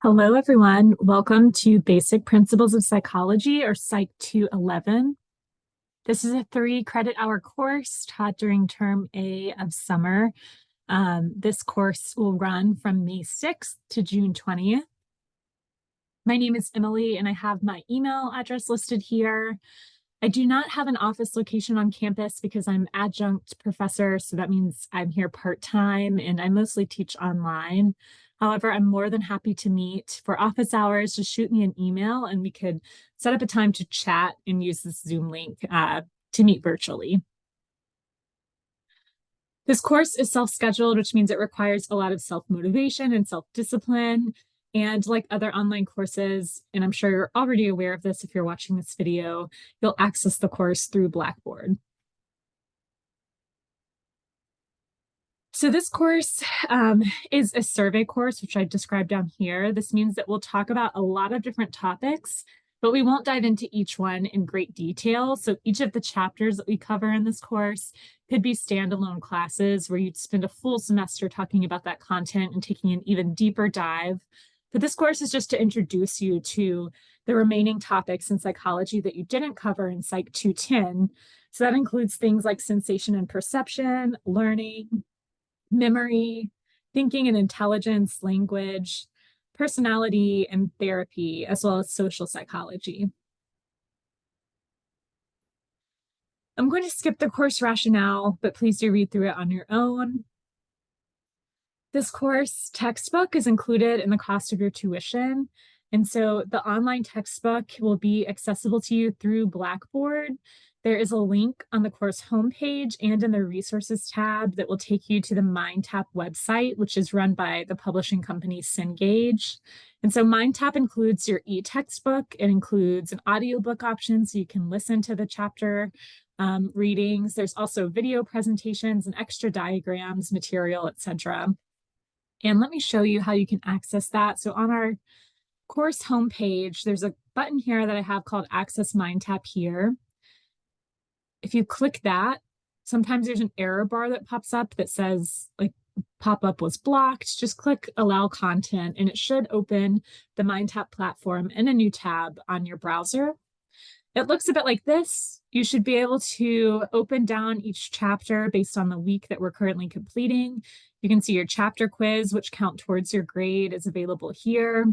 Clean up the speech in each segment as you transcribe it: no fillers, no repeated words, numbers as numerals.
Hello, everyone. Welcome to Basic Principles of Psychology, or Psych 211. This is a 3 credit hour course taught during Term A of summer. This course will run from May 6th to June 20th. My name is Emily, and I have my email address listed here. I do not have an office location on campus because I'm adjunct professor, so that means I'm here part-time and I mostly teach online. However, I'm more than happy to meet for office hours. Just shoot me an email and we could set up a time to chat and use this Zoom link to meet virtually. This course is self-scheduled, which means it requires a lot of self-motivation and self-discipline. And like other online courses, and I'm sure you're already aware of this if you're watching this video, you'll access the course through Blackboard. So this course is a survey course, which I described down here. This means that we'll talk about a lot of different topics, but we won't dive into each one in great detail. So each of the chapters that we cover in this course could be standalone classes where you'd spend a full semester talking about that content and taking an even deeper dive. But this course is just to introduce you to the remaining topics in psychology that you didn't cover in Psych 210. So that includes things like sensation and perception, learning, memory, thinking and intelligence, language, personality, and therapy, as well as social psychology. I'm going to skip the course rationale, but please do read through it on your own. This course textbook is included in the cost of your tuition. And so the online textbook will be accessible to you through Blackboard. There is a link on the course homepage and in the resources tab that will take you to the MindTap website, which is run by the publishing company Cengage. And so MindTap includes your e-textbook. It includes an audiobook option so you can listen to the chapter readings. There's also video presentations and extra diagrams, material, etc. And let me show you how you can access that. So on our course homepage, there's a button here that I have called Access MindTap here. If you click that, sometimes there's an error bar that pops up that says like pop-up was blocked. Just click Allow Content and it should open the MindTap platform in a new tab on your browser. It looks a bit like this. You should be able to open down each chapter based on the week that we're currently completing. You can see your chapter quiz, which count towards your grade, is available here.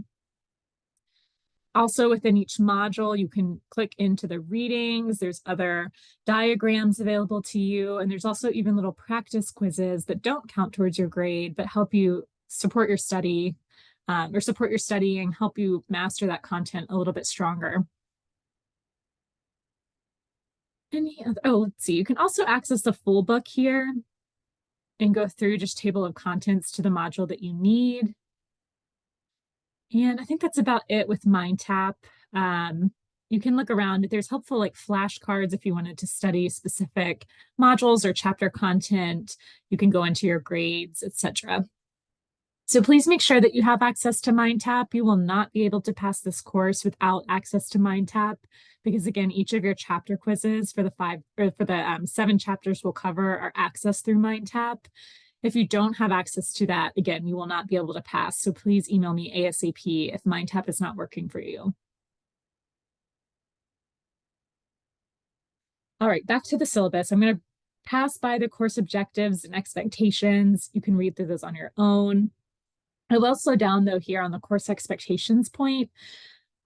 Also within each module, you can click into the readings. There's other diagrams available to you. And there's also even little practice quizzes that don't count towards your grade, but help you support your study or support your studying, help you master that content a little bit stronger. Let's see. You can also access the full book here and go through just table of contents to the module that you need. And I think that's about it with MindTap. You can look around. There's helpful like flashcards if you wanted to study specific modules or chapter content. You can go into your grades, etc. So please make sure that you have access to MindTap. You will not be able to pass this course without access to MindTap because again, each of your chapter quizzes for the 7 chapters we'll cover are accessed through MindTap. If you don't have access to that, again, you will not be able to pass. So please email me ASAP if MindTap is not working for you. All right, back to the syllabus. I'm going to pass by the course objectives and expectations. You can read through those on your own. I will slow down though here on the course expectations point.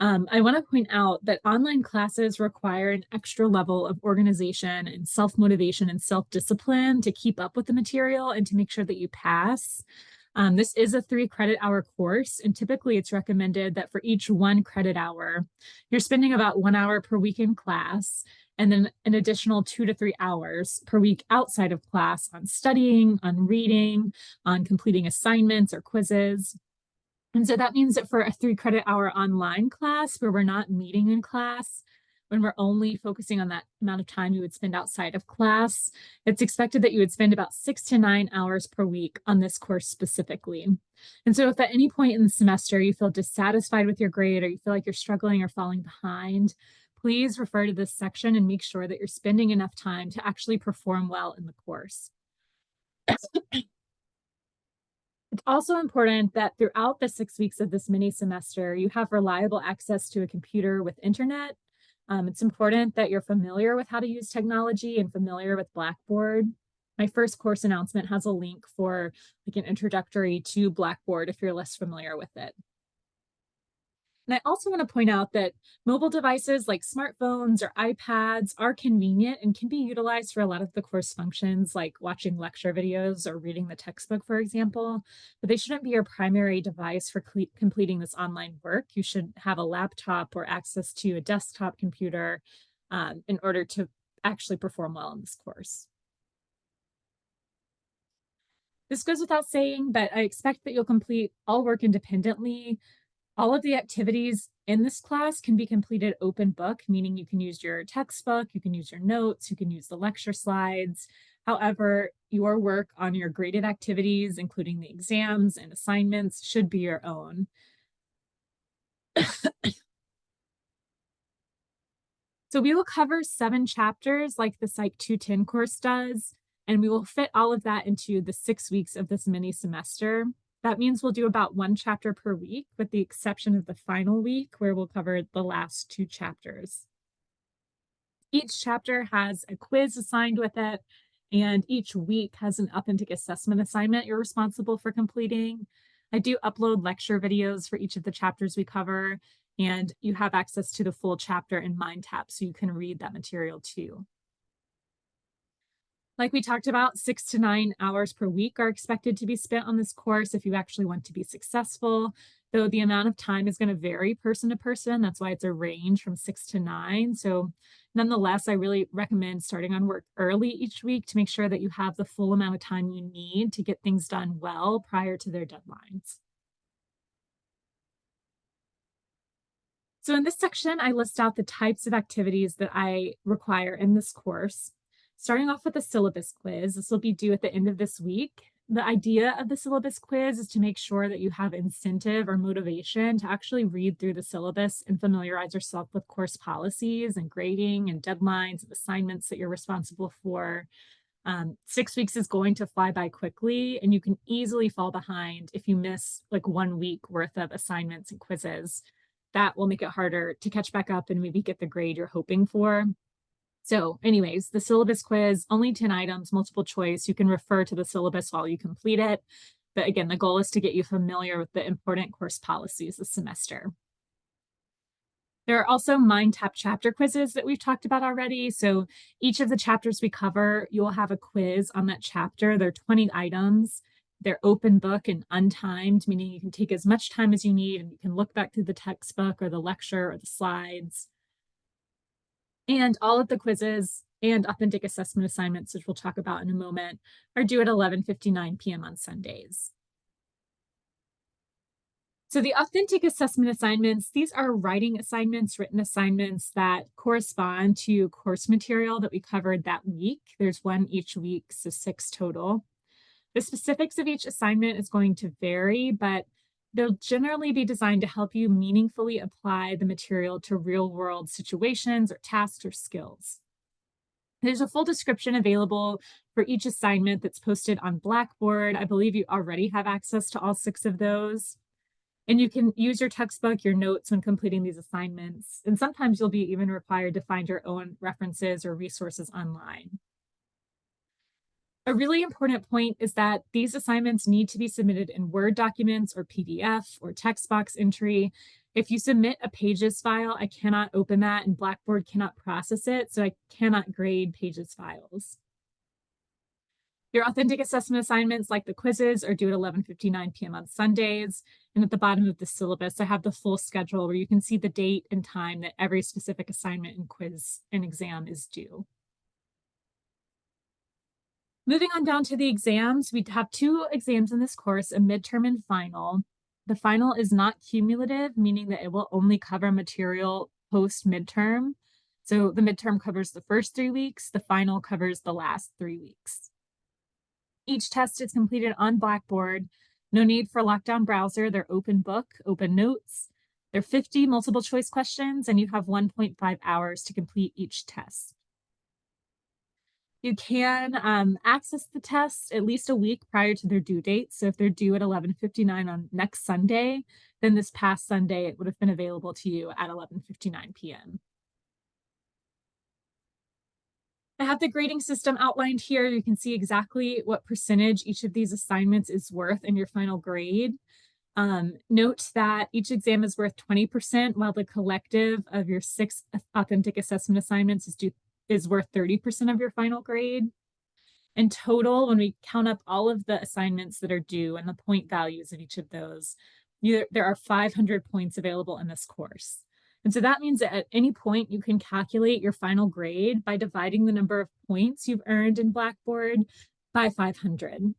I want to point out that online classes require an extra level of organization and self-motivation and self-discipline to keep up with the material and to make sure that you pass. This is a 3 credit hour course, and typically it's recommended that for each 1 credit hour, you're spending about 1 hour per week in class, and then an additional 2 to 3 hours per week outside of class on studying, on reading, on completing assignments or quizzes. And so that means that for a 3 credit hour online class where we're not meeting in class, when we're only focusing on that amount of time you would spend outside of class, it's expected that you would spend about 6 to 9 hours per week on this course specifically. And so if at any point in the semester you feel dissatisfied with your grade or you feel like you're struggling or falling behind, please refer to this section and make sure that you're spending enough time to actually perform well in the course. It's also important that throughout the 6 weeks of this mini semester, you have reliable access to a computer with internet. It's important that you're familiar with how to use technology and familiar with Blackboard. My first course announcement has a link for like an introductory to Blackboard if you're less familiar with it. And I also want to point out that mobile devices like smartphones or iPads are convenient and can be utilized for a lot of the course functions, like watching lecture videos or reading the textbook, for example. But they shouldn't be your primary device for completing this online work. You should have a laptop or access to a desktop computer in order to actually perform well in this course. This goes without saying, but I expect that you'll complete all work independently. All of the activities in this class can be completed open book, meaning you can use your textbook, you can use your notes, you can use the lecture slides. However, your work on your graded activities, including the exams and assignments, should be your own. So we will cover 7 chapters like the Psych 210 course does, and we will fit all of that into the 6 weeks of this mini semester. That means we'll do about 1 chapter per week, with the exception of the final week where we'll cover the last 2 chapters. Each chapter has a quiz assigned with it, and each week has an authentic assessment assignment you're responsible for completing. I do upload lecture videos for each of the chapters we cover, and you have access to the full chapter in MindTap, so you can read that material too. Like we talked about, 6 to 9 hours per week are expected to be spent on this course if you actually want to be successful, though the amount of time is going to vary person to person. That's why it's a range from 6 to 9. So nonetheless, I really recommend starting on work early each week to make sure that you have the full amount of time you need to get things done well prior to their deadlines. So in this section, I list out the types of activities that I require in this course. Starting off with the syllabus quiz, this will be due at the end of this week. The idea of the syllabus quiz is to make sure that you have incentive or motivation to actually read through the syllabus and familiarize yourself with course policies and grading and deadlines and assignments that you're responsible for. 6 weeks is going to fly by quickly, and you can easily fall behind if you miss like 1 week worth of assignments and quizzes. That will make it harder to catch back up and maybe get the grade you're hoping for. So anyways, the syllabus quiz, only 10 items, multiple choice. You can refer to the syllabus while you complete it. But again, the goal is to get you familiar with the important course policies this semester. There are also MindTap chapter quizzes that we've talked about already. So each of the chapters we cover, you'll have a quiz on that chapter. There are 20 items. They're open book and untimed, meaning you can take as much time as you need and you can look back through the textbook or the lecture or the slides. And all of the quizzes and authentic assessment assignments, which we'll talk about in a moment, are due at 11:59 p.m. on Sundays. So the authentic assessment assignments, these are writing assignments, written assignments that correspond to course material that we covered that week. There's 1 each week, so 6 total. The specifics of each assignment is going to vary, but they'll generally be designed to help you meaningfully apply the material to real-world situations or tasks or skills. There's a full description available for each assignment that's posted on Blackboard. I believe you already have access to all 6 of those. And you can use your textbook, your notes when completing these assignments. And sometimes you'll be even required to find your own references or resources online. A really important point is that these assignments need to be submitted in Word documents or PDF or text box entry. If you submit a Pages file, I cannot open that and Blackboard cannot process it, so I cannot grade Pages files. Your authentic assessment assignments, like the quizzes, are due at 11:59 p.m. on Sundays. And at the bottom of the syllabus, I have the full schedule where you can see the date and time that every specific assignment and quiz and exam is due. Moving on down to the exams, we have 2 exams in this course, a midterm and final. The final is not cumulative, meaning that it will only cover material post-midterm. So the midterm covers the first 3 weeks, the final covers the last 3 weeks. Each test is completed on Blackboard. No need for lockdown browser. They're open book, open notes. They're 50 multiple choice questions, and you have 1.5 hours to complete each test. You can access the tests at least a week prior to their due date. So if they're due at 11:59 on next Sunday, then this past Sunday it would have been available to you at 11:59 p.m. I have the grading system outlined here. You can see exactly what percentage each of these assignments is worth in your final grade. Note that each exam is worth 20%, while the collective of your 6 authentic assessment assignments is worth 30% of your final grade. In total, when we count up all of the assignments that are due and the point values of each of those, there are 500 points available in this course. And so that means that at any point you can calculate your final grade by dividing the number of points you've earned in Blackboard by 500.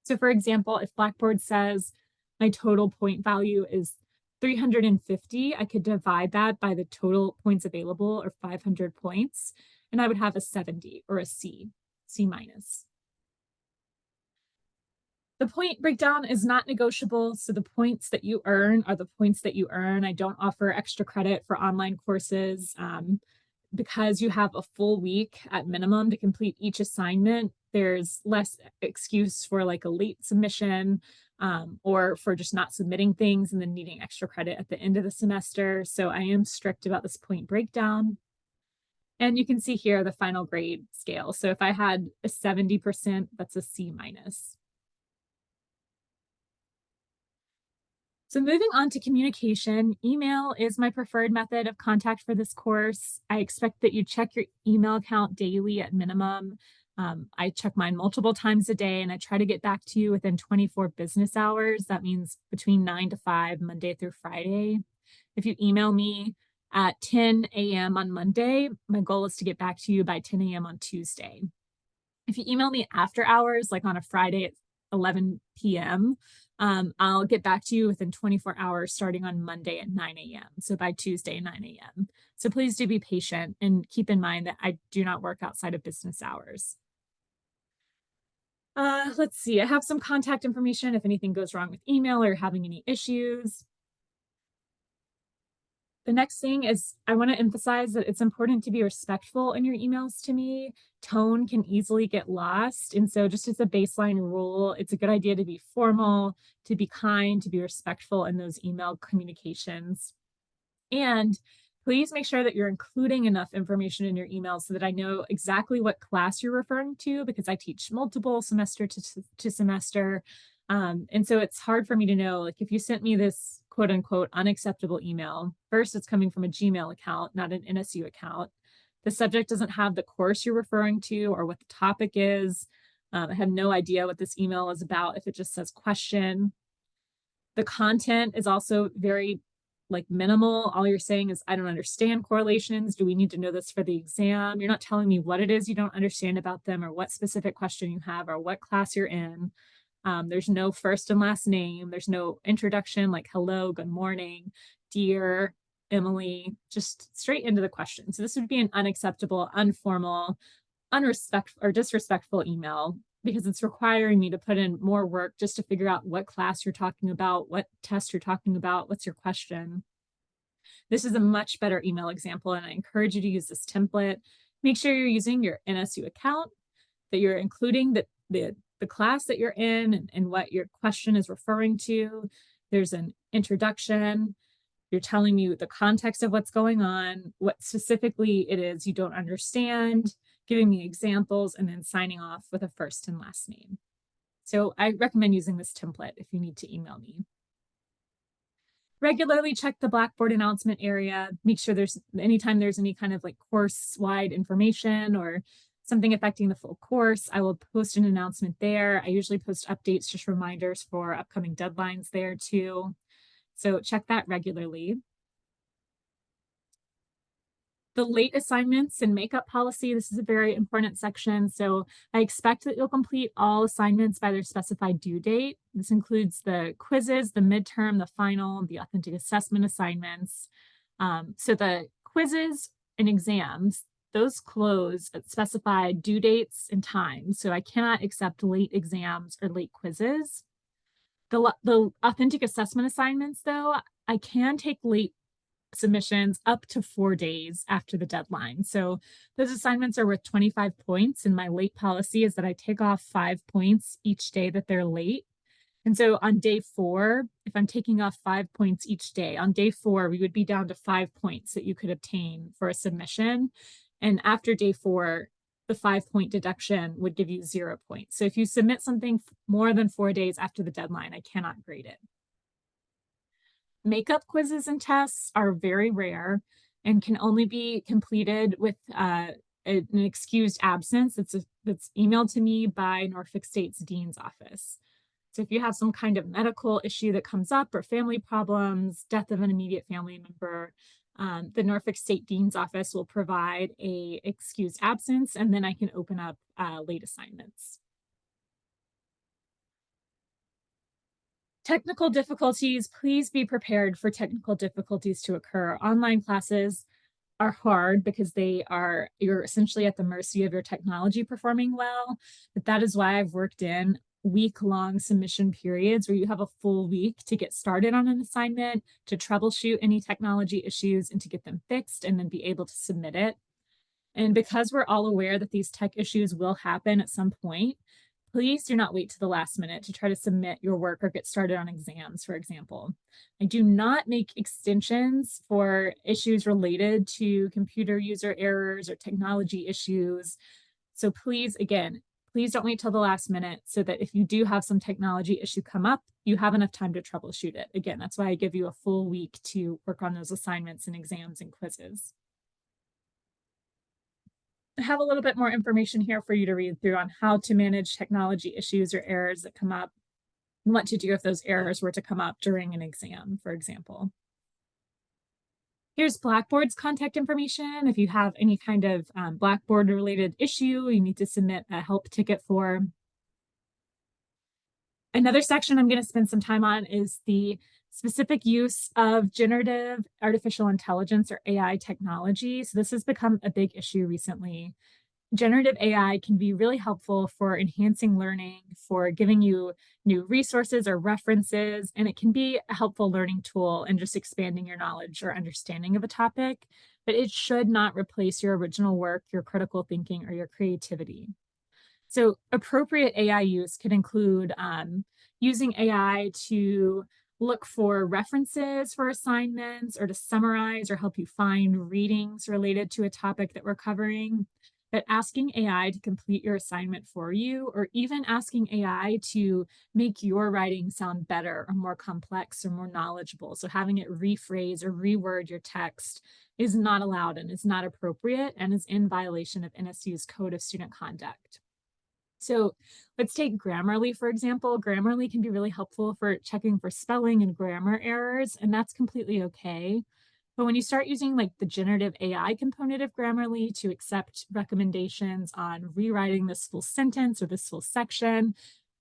So for example, if Blackboard says my total point value is 350, I could divide that by the total points available, or 500 points, and I would have a 70 or a C minus. The point breakdown is not negotiable, so the points that you earn are the points that you earn. I don't offer extra credit for online courses. Because you have a full week at minimum to complete each assignment, there's less excuse for like a late submission or for just not submitting things and then needing extra credit at the end of the semester. So I am strict about this point breakdown. And you can see here the final grade scale. So if I had a 70%, that's a C minus. So moving on to communication, email is my preferred method of contact for this course. I expect that you check your email account daily at minimum. I check mine multiple times a day, and I try to get back to you within 24 business hours. That means between 9 to 5, Monday through Friday. If you email me at 10 a.m. on Monday, my goal is to get back to you by 10 a.m. on Tuesday. If you email me after hours, like on a Friday at 11 p.m., I'll get back to you within 24 hours starting on Monday at 9 a.m. So by Tuesday, 9 a.m. So please do be patient and keep in mind that I do not work outside of business hours. Let's see, I have some contact information if anything goes wrong with email or having any issues. The next thing is I want to emphasize that it's important to be respectful in your emails to me. Tone can easily get lost. And so just as a baseline rule, it's a good idea to be formal, to be kind, to be respectful in those email communications. And please make sure that you're including enough information in your email so that I know exactly what class you're referring to, because I teach multiple semester to semester. And so it's hard for me to know, like if you sent me this quote unquote unacceptable email, first it's coming from a Gmail account, not an NSU account. The subject doesn't have the course you're referring to or what the topic is. I have no idea what this email is about if it just says question. The content is also very like minimal. All you're saying is, I don't understand correlations. Do we need to know this for the exam? You're not telling me what it is you don't understand about them or what specific question you have or what class you're in. There's no first and last name. There's no introduction like hello, good morning, dear Emily, just straight into the question. So this would be an unacceptable, informal, unrespectful or disrespectful email because it's requiring me to put in more work just to figure out what class you're talking about, what test you're talking about, what's your question. This is a much better email example, and I encourage you to use this template. Make sure you're using your NSU account, that you're including the class that you're in and what your question is referring to. There's an introduction. You're telling me the context of what's going on, what specifically it is you don't understand, giving me examples, and then signing off with a first and last name. So I recommend using this template if you need to email me. Regularly check the Blackboard announcement area. Make sure anytime there's any kind of like course-wide information or something affecting the full course, I will post an announcement there. I usually post updates, just reminders for upcoming deadlines there too. So check that regularly. The late assignments and makeup policy, this is a very important section. So I expect that you'll complete all assignments by their specified due date. This includes the quizzes, the midterm, the final, the authentic assessment assignments. So the quizzes and exams, those close at specified due dates and times. So I cannot accept late exams or late quizzes. The authentic assessment assignments, though, I can take late submissions up to 4 days after the deadline. So those assignments are worth 25 points. And my late policy is that I take off 5 points each day that they're late. And so on day 4, if I'm taking off 5 points each day, on day 4, we would be down to 5 points that you could obtain for a submission. And after day 4, the 5 point deduction would give you 0 points. So if you submit something more than 4 days after the deadline, I cannot grade it. Makeup quizzes and tests are very rare and can only be completed with an excused absence that's emailed to me by Norfolk State's dean's office. So if you have some kind of medical issue that comes up or family problems, death of an immediate family member, the Norfolk State Dean's Office will provide a excused absence, and then I can open up late assignments. Technical difficulties, please be prepared for technical difficulties to occur. Online classes are hard because you're essentially at the mercy of your technology performing well, but that is why I've worked in week-long submission periods where you have a full week to get started on an assignment, to troubleshoot any technology issues and to get them fixed and then be able to submit it. And because we're all aware that these tech issues will happen at some point, please do not wait to the last minute to try to submit your work or get started on exams, for example. I do not make extensions for issues related to computer user errors or technology issues. So please, again, please don't wait till the last minute so that if you do have some technology issue come up, you have enough time to troubleshoot it. Again, that's why I give you a full week to work on those assignments and exams and quizzes. I have a little bit more information here for you to read through on how to manage technology issues or errors that come up and what to do if those errors were to come up during an exam, for example. Here's Blackboard's contact information. If you have any kind of Blackboard related issue, you need to submit a help ticket for. Another section I'm going to spend some time on is the specific use of generative artificial intelligence or AI technology. So this has become a big issue recently. Generative AI can be really helpful for enhancing learning, for giving you new resources or references, and it can be a helpful learning tool in just expanding your knowledge or understanding of a topic, but it should not replace your original work, your critical thinking, or your creativity. So appropriate AI use could include using AI to look for references for assignments or to summarize or help you find readings related to a topic that we're covering. But asking AI to complete your assignment for you, or even asking AI to make your writing sound better or more complex or more knowledgeable. So having it rephrase or reword your text is not allowed and is not appropriate and is in violation of NSU's Code of Student Conduct. So let's take Grammarly, for example. Grammarly can be really helpful for checking for spelling and grammar errors, and that's completely okay. But when you start using like the generative AI component of Grammarly to accept recommendations on rewriting this full sentence or this full section,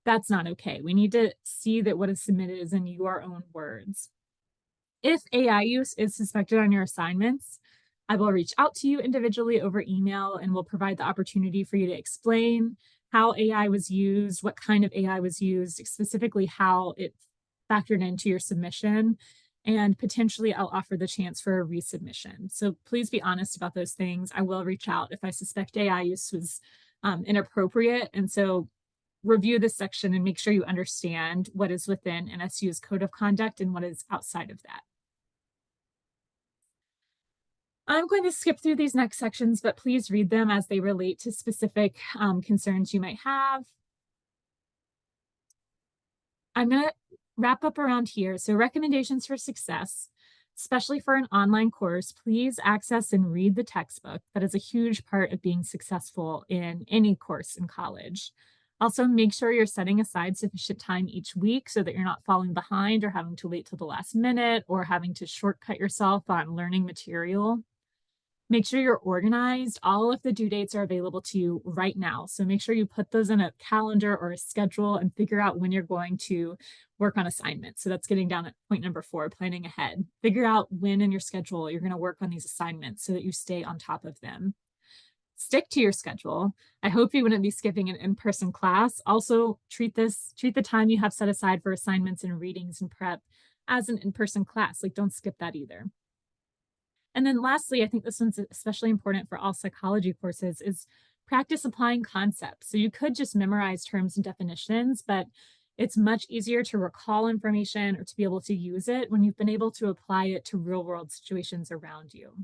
that's not okay. We need to see that what is submitted is in your own words. If AI use is suspected on your assignments, I will reach out to you individually over email and will provide the opportunity for you to explain how AI was used, what kind of AI was used, specifically how it factored into your submission, and potentially I'll offer the chance for a resubmission. So please be honest about those things. I will reach out if I suspect AI use was inappropriate. And so review this section and make sure you understand what is within NSU's Code of Conduct and what is outside of that. I'm going to skip through these next sections, but please read them as they relate to specific concerns you might have. I'm going to wrap up around here. So recommendations for success, especially for an online course, please access and read the textbook. That is a huge part of being successful in any course in college. Also, make sure you're setting aside sufficient time each week so that you're not falling behind or having to wait till the last minute or having to shortcut yourself on learning material. Make sure you're organized. All of the due dates are available to you right now. So make sure you put those in a calendar or a schedule and figure out when you're going to work on assignments. So that's getting down at point number 4, planning ahead. Figure out when in your schedule you're going to work on these assignments so that you stay on top of them. Stick to your schedule. I hope you wouldn't be skipping an in-person class. Also, treat the time you have set aside for assignments and readings and prep as an in-person class. Like, don't skip that either. And then lastly, I think this one's especially important for all psychology courses is practice applying concepts. So you could just memorize terms and definitions, but it's much easier to recall information or to be able to use it when you've been able to apply it to real world situations around you.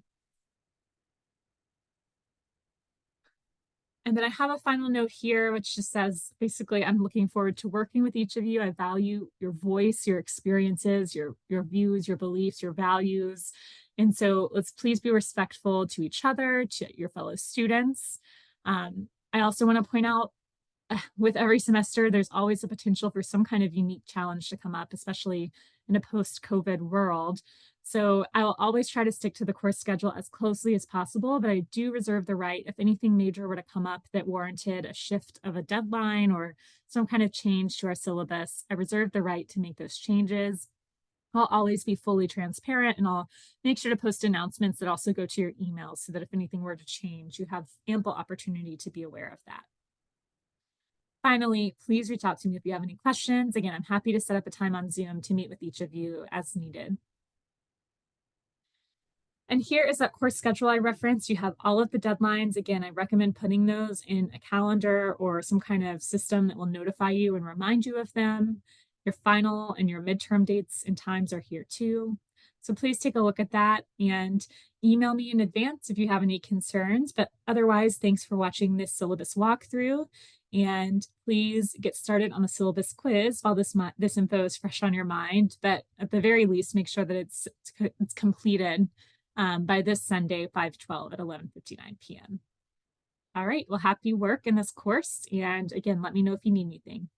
And then I have a final note here, which just says basically, I'm looking forward to working with each of you. I value your voice, your experiences, your views, your beliefs, your values. And so let's please be respectful to each other, to your fellow students. I also want to point out with every semester, there's always a potential for some kind of unique challenge to come up, especially in a post-COVID world. So I will always try to stick to the course schedule as closely as possible, but I do reserve the right, if anything major were to come up that warranted a shift of a deadline or some kind of change to our syllabus, I reserve the right to make those changes. I'll always be fully transparent, and I'll make sure to post announcements that also go to your emails so that if anything were to change, you have ample opportunity to be aware of that. Finally, please reach out to me if you have any questions. Again, I'm happy to set up a time on Zoom to meet with each of you as needed. And here is that course schedule I referenced. You have all of the deadlines. Again, I recommend putting those in a calendar or some kind of system that will notify you and remind you of them. Your final and your midterm dates and times are here too. So please take a look at that and email me in advance if you have any concerns. But otherwise, thanks for watching this syllabus walkthrough. And please get started on the syllabus quiz while this info is fresh on your mind. But at the very least, make sure that it's completed by this Sunday, 5/12 at 11:59 p.m. All right, well, happy work in this course. And again, let me know if you need anything.